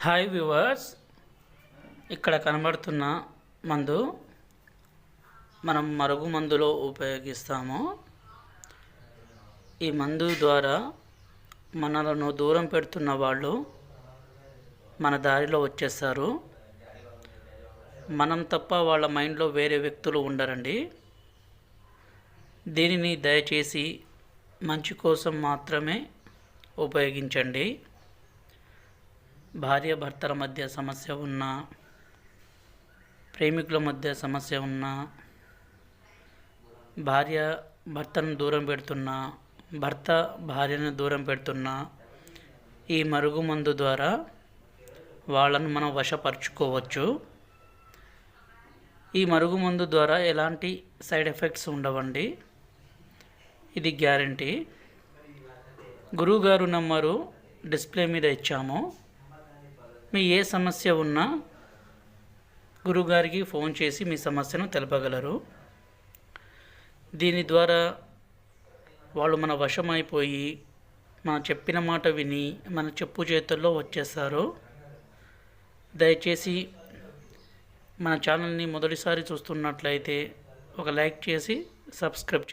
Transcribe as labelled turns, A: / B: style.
A: Hi viewers, ఇక్కడ కనబడుతున్న మందు మనం మరుగు మందులో ఉపయోగిస్తాము. ఈ మందు ద్వారా మనలను దూరం పెడుతున్న వాళ్ళు మన దారిలో వచ్చేస్తారు. మనం తప్ప వాళ్ళ మైండ్లో వేరే వ్యక్తులు ఉండరండి. దీనిని దయచేసి మంచి కోసం మాత్రమే ఉపయోగించండి. భార్యాభర్తల మధ్య సమస్య ఉన్నా, ప్రేమికుల మధ్య సమస్య ఉన్నా, భార్య భర్తను దూరం పెడుతున్నా, భర్త భార్యను దూరం పెడుతున్నా, ఈ మరుగుమందు ద్వారా వాళ్ళను మనం వశపరుచుకోవచ్చు. ఈ మరుగుమందు ద్వారా ఎలాంటి సైడ్ ఎఫెక్ట్స్ ఉండవండి. ఇది గ్యారంటీ. గురువుగారు నంబరు డిస్ప్లే మీద ఇచ్చాము. మీ ఏ సమస్య ఉన్నా గురువుగారికి ఫోన్ చేసి మీ సమస్యను తెలపగలరు. దీని ద్వారా వాళ్ళు మన వశమైపోయి మన చెప్పిన మాట విని మన చెప్పు చేతుల్లో వచ్చేస్తారు. దయచేసి మన ఛానల్ని మొదటిసారి చూస్తున్నట్లయితే ఒక లైక్ చేసి సబ్స్క్రైబ్